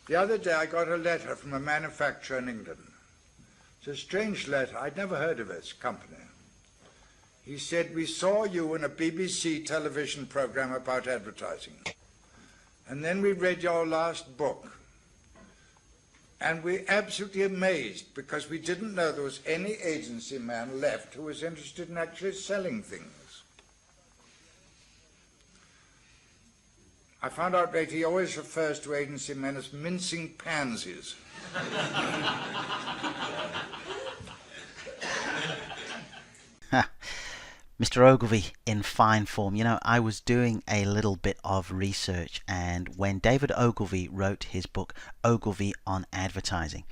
The other day I got a letter from a manufacturer in England. It's a strange letter. I'd never heard of his company. He said, "We saw you in a BBC television program about advertising. And then we read your last book. And we're absolutely amazed because we didn't know there was any agency man left who was interested in actually selling things." I found out that he always refers to agency men as mincing pansies. Mr. Ogilvy in fine form. You know, I was doing a little bit of research, and when David Ogilvy wrote his book, Ogilvy on Advertising,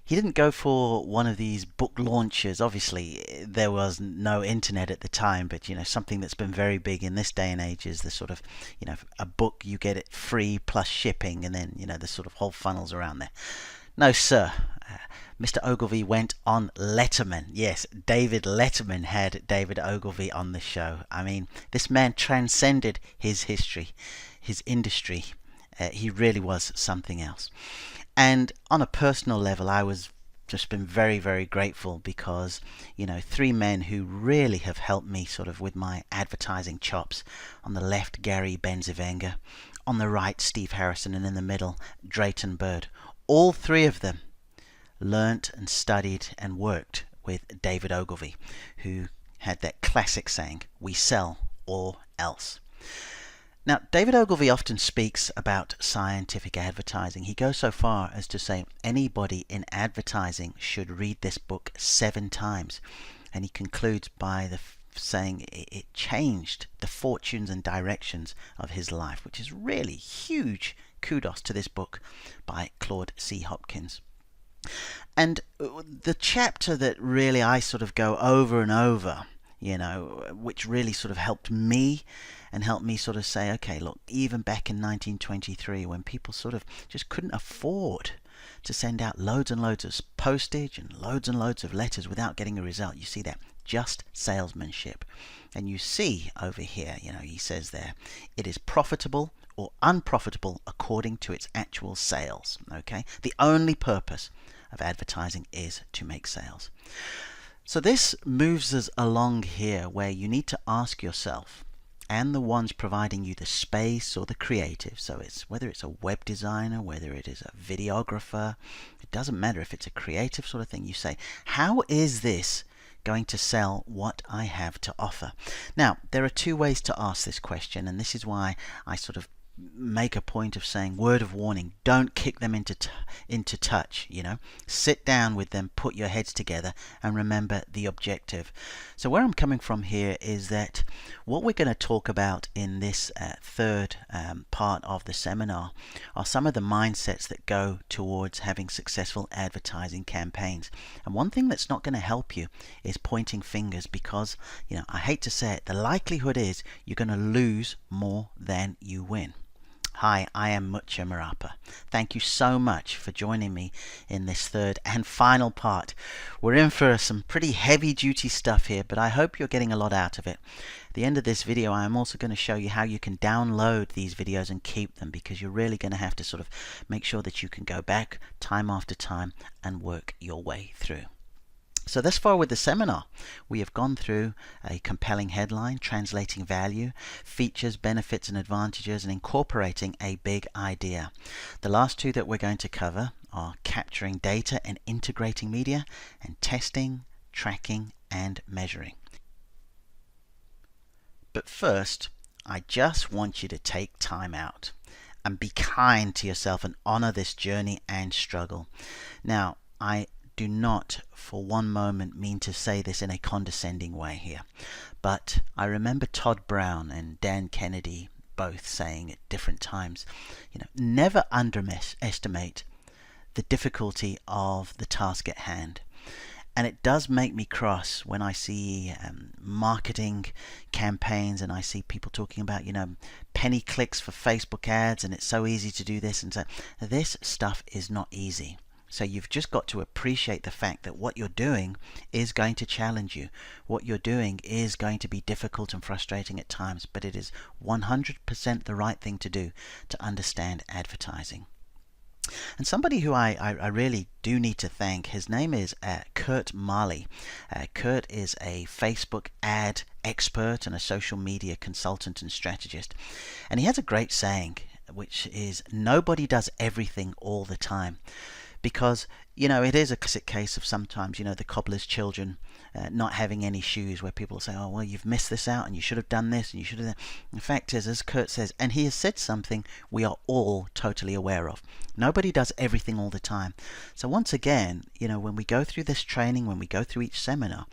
he didn't go for one of these book launches. Obviously, there was no internet at the time, but, you know, something that's been very big in this day and age is the sort of, you know, a book, you get it free plus shipping, and then, you know, the sort of whole funnels around there. No, sir. Mr. Ogilvy went on Letterman. Yes, David Letterman had David Ogilvy on the show. I mean, this man transcended his history, his industry. He really was something else. And on a personal level, I was just been very, very grateful because, you know, three men who really have helped me sort of with my advertising chops. On the left, Gary Benzivenga. On the right, Steve Harrison. And in the middle, Drayton Bird. All three of them learnt and studied and worked with David Ogilvy, who had that classic saying, "We sell or else." Now, David Ogilvy often speaks about scientific advertising. He goes so far as to say anybody in advertising should read this book 7 times. And he concludes by saying it changed the fortunes and directions of his life, which is really huge kudos to this book by Claude C. Hopkins. And the chapter that really I sort of go over and over, you know, which really sort of helped me and helped me sort of say, okay, look, even back in 1923 when people sort of just couldn't afford to send out loads and loads of postage and loads of letters without getting a result, you see that just salesmanship. And you see over here, you know, he says there, it is profitable or unprofitable according to its actual sales. Okay, the only purpose of advertising is to make sales. So this moves us along here where you need to ask yourself, and the ones providing you the space or the creative, so it's whether it's a web designer, whether it is a videographer, it doesn't matter if it's a creative sort of thing, you say, how is this going to sell what I have to offer? Now, there are 2 ways to ask this question, and this is why I sort of make a point of saying, word of warning, don't kick them into touch, you know. Sit down with them, put your heads together, and remember the objective. So where I'm coming from here is that what we're going to talk about in this third part of the seminar are some of the mindsets that go towards having successful advertising campaigns. And one thing that's not going to help you is pointing fingers, because, you know, I hate to say it, the likelihood is you're going to lose more than you win. Hi, I am Mucha Marapa. Thank you so much for joining me in this third and final part. We're in for some pretty heavy duty stuff here, but I hope you're getting a lot out of it. At the end of this video, I am also going to show you how you can download these videos and keep them, because you're really going to have to sort of make sure that you can go back time after time and work your way through. So thus far with the seminar, we have gone through a compelling headline, translating value, features, benefits and advantages, and incorporating a big idea. The last 2 that we're going to cover are capturing data and integrating media, and testing, tracking and measuring. But first, I just want you to take time out and be kind to yourself and honor this journey and struggle. Now, I do not for one moment mean to say this in a condescending way here, but I remember Todd Brown and Dan Kennedy both saying at different times, you know, never underestimate the difficulty of the task at hand. And it does make me cross when I see marketing campaigns and I see people talking about, you know, penny clicks for Facebook ads, and it's so easy to do this, and so this stuff is not easy. So you've just got to appreciate the fact that what you're doing is going to challenge you. What you're doing is going to be difficult and frustrating at times, but it is 100% the right thing to do to understand advertising. And somebody who I really do need to thank, his name is Kurt Marley. Kurt is a Facebook ad expert and a social media consultant and strategist. And he has a great saying, which is, nobody does everything all the time. Because, it is a classic case of sometimes, the cobbler's children not having any shoes, where people say, oh, well, you've missed this out and you should have done this and you should have done that. The fact is, as Kurt says, and he has said something we are all totally aware of. Nobody does everything all the time. So once again, when we go through this training, when we go through each seminar,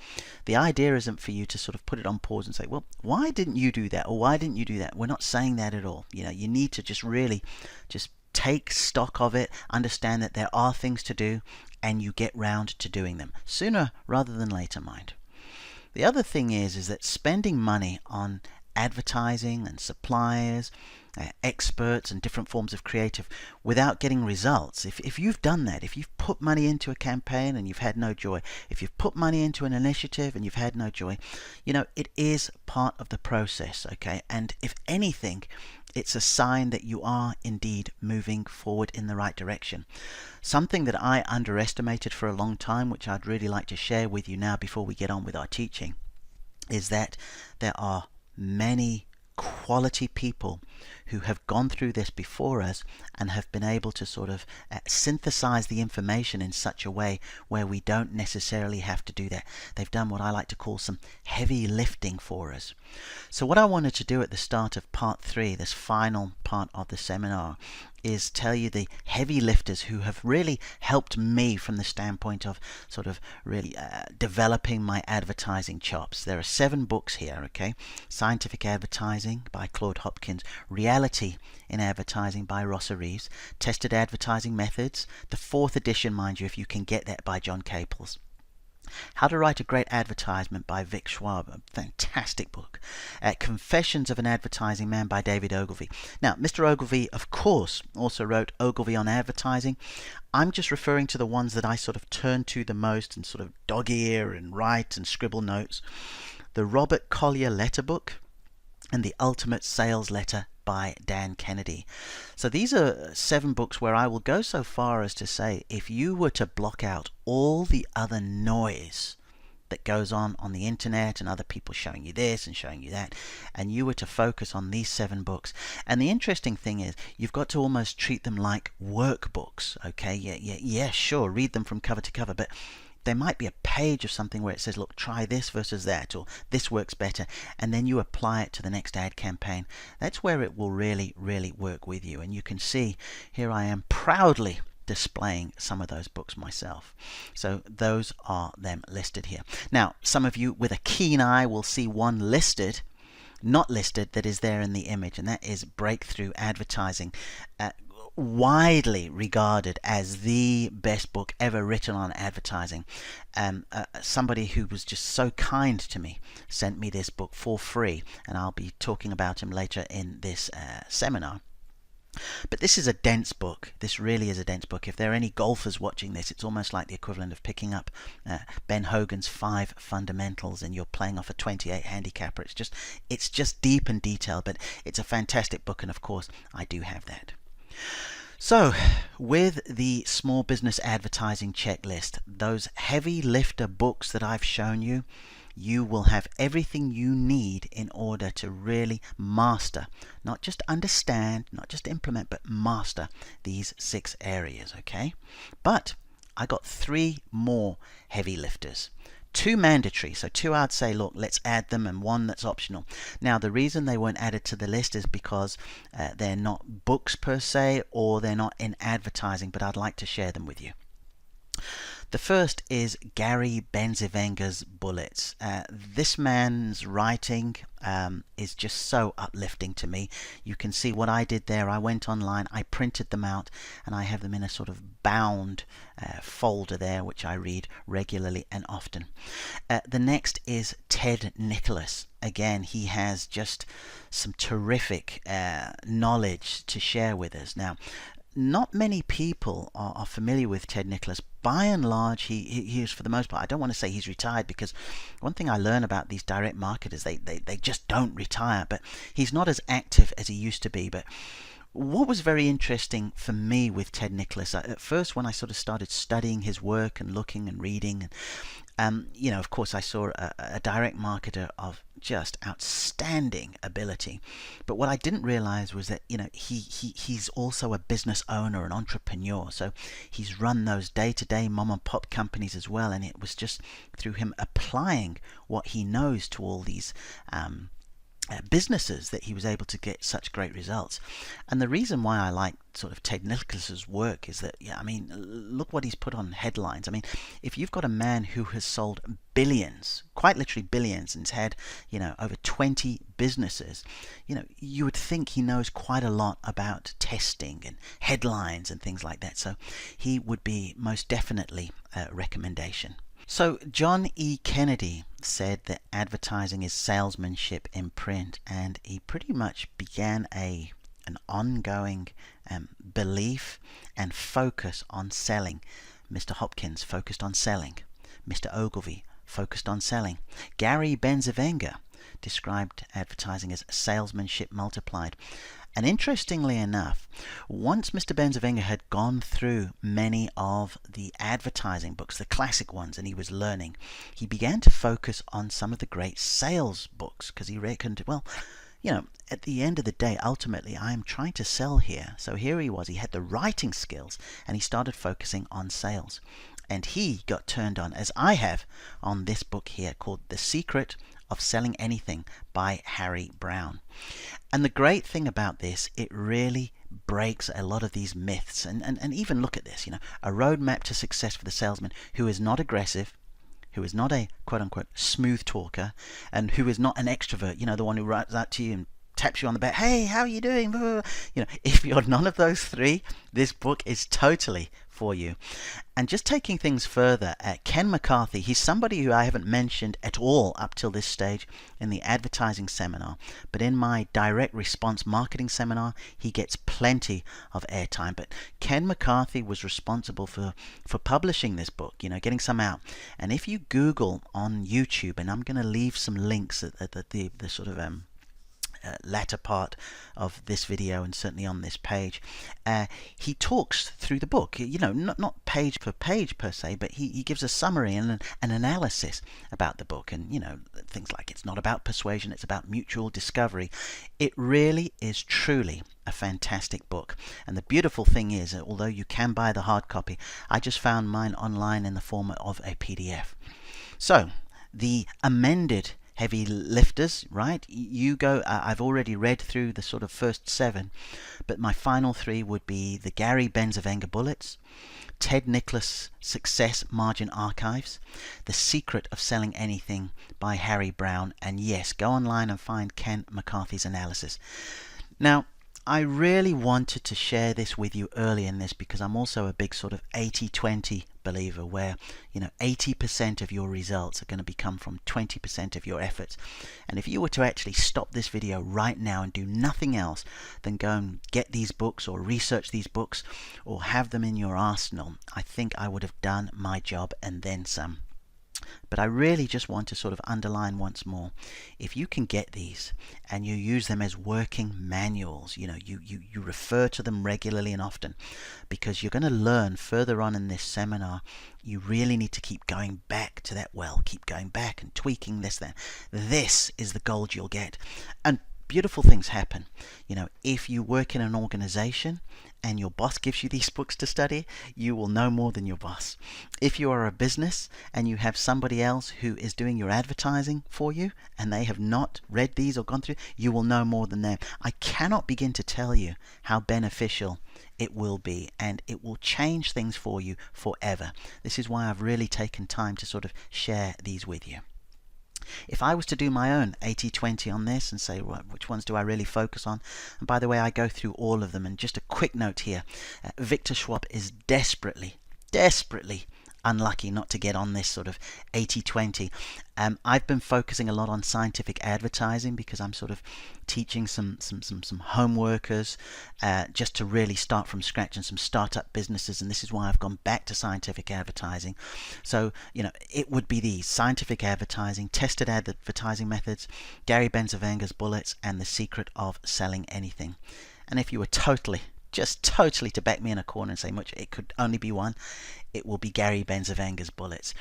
the idea isn't for you to sort of put it on pause and say, well, why didn't you do that? Or why didn't you do that? We're not saying that at all. You need to just really just take stock of it, understand that there are things to do, and you get round to doing them sooner rather than later, mind. The other thing is that spending money on advertising and suppliers, experts and different forms of creative without getting results, if you've done that, if you've put money into a campaign and you've had no joy, if you've put money into an initiative and you've had no joy, it is part of the process, okay? And if anything, it's a sign that you are indeed moving forward in the right direction. Something that I underestimated for a long time, which I'd really like to share with you now before we get on with our teaching, is that there are many quality people who have gone through this before us and have been able to sort of synthesize the information in such a way where we don't necessarily have to do that. They've done what I like to call some heavy lifting for us. So what I wanted to do at the start of part 3, this final part of the seminar, is tell you the heavy lifters who have really helped me from the standpoint of sort of really developing my advertising chops. There are 7 books here, okay? Scientific Advertising by Claude Hopkins, Reality in Advertising by Rossa Reeves, Tested Advertising Methods, the 4th edition, mind you, if you can get that, by John Caples. How to Write a Great Advertisement by Vic Schwab, a fantastic book. Confessions of an Advertising Man by David Ogilvy. Now, Mr. Ogilvy, of course, also wrote Ogilvy on Advertising. I'm just referring to the ones that I sort of turn to the most and sort of dog-ear and write and scribble notes. The Robert Collier Letter Book and The Ultimate Sales Letter by Dan Kennedy. So these are 7 books where I will go so far as to say, if you were to block out all the other noise that goes on the internet and other people showing you this and showing you that, and you were to focus on these 7 books. And the interesting thing is, you've got to almost treat them like workbooks, okay? Yeah, sure, read them from cover to cover, but there might be a page of something where it says, look, try this versus that, or this works better, and then you apply it to the next ad campaign. That's where it will really, really work with you. And you can see here I am proudly displaying some of those books myself. So those are them listed here. Now, some of you with a keen eye will see one listed, not listed, that is there in the image, and that is Breakthrough Advertising. Widely regarded as the best book ever written on advertising. Somebody who was just so kind to me sent me this book for free, and I'll be talking about him later in this seminar. But this is a dense book. This really is a dense book. If there are any golfers watching this, it's almost like the equivalent of picking up Ben Hogan's 5 Fundamentals and you're playing off a 28 handicapper. It's just deep and detailed, but it's a fantastic book, and of course I do have that. So, with the small business advertising checklist, those heavy lifter books that I've shown you, you will have everything you need in order to really master, not just understand, not just implement, but master these 6 areas, okay? But I got 3 more heavy lifters. 2 mandatory, so 2 I'd say, look, let's add them, and 1 that's optional. Now, the reason they weren't added to the list is because they're not books per se, or they're not in advertising, but I'd like to share them with you. The first is Gary Bencivenga's Bullets. This man's writing is just so uplifting to me. You can see what I did there. I went online, I printed them out, and I have them in a sort of bound folder there, which I read regularly and often. The next is Ted Nicholas. Again, he has just some terrific knowledge to share with us. Now, not many people are familiar with Ted Nicholas. By and large, he is, for the most part, I don't want to say he's retired, because one thing I learn about these direct marketers, they just don't retire, but he's not as active as he used to be. But what was very interesting for me with Ted Nicholas, at first when I sort of started studying his work and looking and reading, of course I saw a direct marketer of just outstanding ability. But what I didn't realize was that, he's also a business owner, an entrepreneur. So he's run those day-to-day mom and pop companies as well. And it was just through him applying what he knows to all these businesses that he was able to get such great results. And the reason why I like sort of Ted Nicholas's work is that, look what he's put on headlines. I mean, if you've got a man who has sold billions, quite literally billions, and has had, over 20 businesses, you would think he knows quite a lot about testing and headlines and things like that. So he would be most definitely a recommendation. So John E. Kennedy said that advertising is salesmanship in print, and he pretty much began an ongoing belief and focus on selling. Mr. Hopkins focused on selling. Mr. Ogilvy focused on selling. Gary Bencivenga described advertising as salesmanship multiplied. And interestingly enough, once Mr. Bencivenga had gone through many of the advertising books, the classic ones, and he was learning, he began to focus on some of the great sales books, because he reckoned, at the end of the day, ultimately, I am trying to sell here. So here he was, he had the writing skills, and he started focusing on sales. And he got turned on, as I have, on this book here called The Secret of Selling Anything by Harry Browne. And the great thing about this, it really breaks a lot of these myths. And even look at this, a roadmap to success for the salesman who is not aggressive, who is not a quote-unquote smooth talker, and who is not an extrovert, the one who runs out to you and taps you on the back, hey, how are you doing? If you're none of those three, this book is totally for you. And just taking things further, Ken McCarthy, he's somebody who I haven't mentioned at all up till this stage in the advertising seminar, but in my direct response marketing seminar, he gets plenty of airtime. But Ken McCarthy was responsible for publishing this book, getting some out. And if you Google on YouTube, and I'm going to leave some links at the sort of latter part of this video and certainly on this page, he talks through the book, not page per page per se, but he gives a summary and an analysis about the book, and things like it's not about persuasion, it's about mutual discovery. It really is truly a fantastic book. And the beautiful thing is, although you can buy the hard copy, I just found mine online in the form of a PDF. So the amended heavy lifters, right? You go, I've already read through the sort of first 7, but my final 3 would be the Gary Bencivenga Bullets, Ted Nicholas Success Margin Archives, The Secret of Selling Anything by Harry Browne, and yes, go online and find Ken McCarthy's analysis. Now, I really wanted to share this with you early in this because I'm also a big sort of 80-20 believer where 80% of your results are going to come from 20% of your efforts. And if you were to actually stop this video right now and do nothing else than go and get these books or research these books or have them in your arsenal, I think I would have done my job and then some. But I really just want to sort of underline once more, if you can get these and you use them as working manuals, you refer to them regularly and often, because you're going to learn further on in this seminar, you really need to keep going back to that well, keep going back and tweaking this then. This is the gold you'll get. And beautiful things happen. If you work in an organization and your boss gives you these books to study, you will know more than your boss. If you are a business and you have somebody else who is doing your advertising for you and they have not read these or gone through, you will know more than them. I cannot begin to tell you how beneficial it will be, and it will change things for you forever. This is why I've really taken time to sort of share these with you. If I was to do my own 80-20 on this and say, well, which ones do I really focus on? And by the way, I go through all of them. And just a quick note here, Victor Schwab is desperately unlucky not to get on this sort of 80-20. I've been focusing a lot on scientific advertising because I'm sort of teaching some home workers just to really start from scratch and some startup businesses, and this is why I've gone back to scientific advertising. So it would be these: scientific advertising, tested advertising methods, Gary Bencivenga's Bullets, and The Secret of Selling Anything. And if you were totally, just totally to back me in a corner and say, Much, it could only be one, it will be Gary Bencivenga's Bullets.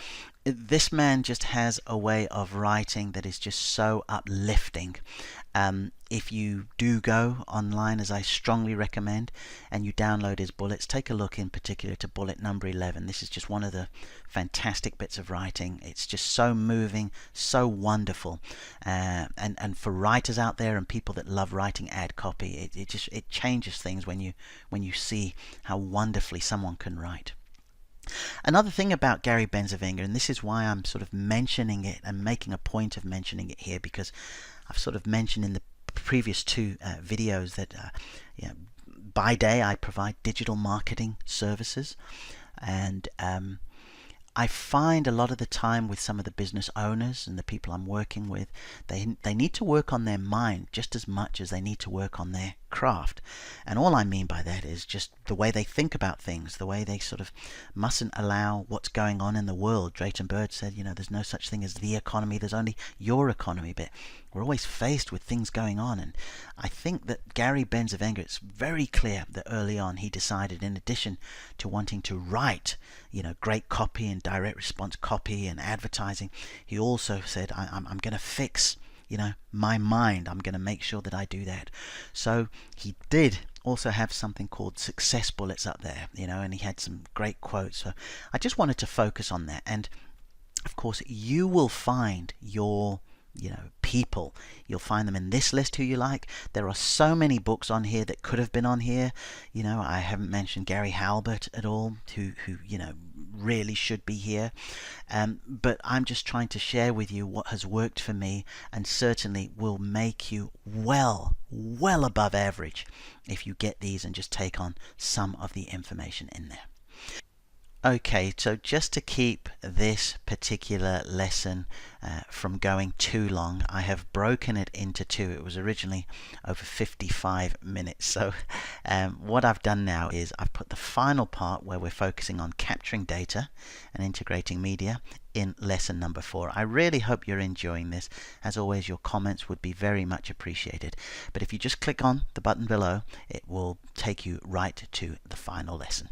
This man just has a way of writing that is just so uplifting. If you do go online, as I strongly recommend, and you download his Bullets, take a look in particular to bullet number 11. This is just one of the fantastic bits of writing. It's just so moving, so wonderful. And for writers out there and people that love writing ad copy, it changes things when you see how wonderfully someone can write. Another thing about Gary Bencivenga, and this is why I'm sort of mentioning it and making a point of mentioning it here, because I've sort of mentioned in the previous two videos that by day I provide digital marketing services, and I find a lot of the time with some of the business owners and the people I'm working with, they need to work on their mind just as much as they need to work on their craft. And all I mean by that is just the way they think about things, the way they sort of mustn't allow what's going on in the world. Drayton Bird said, there's no such thing as the economy, there's only your economy. But we're always faced with things going on, and I think that Gary Bencivenga, it's very clear that early on he decided, in addition to wanting to write great copy and direct response copy and advertising, he also said, I'm going to fix my mind. I'm going to make sure that I do that. So he did also have something called Success Bullets up there, and he had some great quotes. So I just wanted to focus on that. And of course, you will find your people. You'll find them in this list who you like. There are so many books on here that could have been on here. I haven't mentioned Gary Halbert at all, who really should be here. But I'm just trying to share with you what has worked for me, and certainly will make you well above average if you get these and just take on some of the information in there. Okay, so just to keep this particular lesson from going too long, I have broken it into two. It was originally over 55 minutes. So what I've done now is I've put the final part where we're focusing on capturing data and integrating media in lesson number 4. I really hope you're enjoying this. As always, your comments would be very much appreciated. But if you just click on the button below, it will take you right to the final lesson.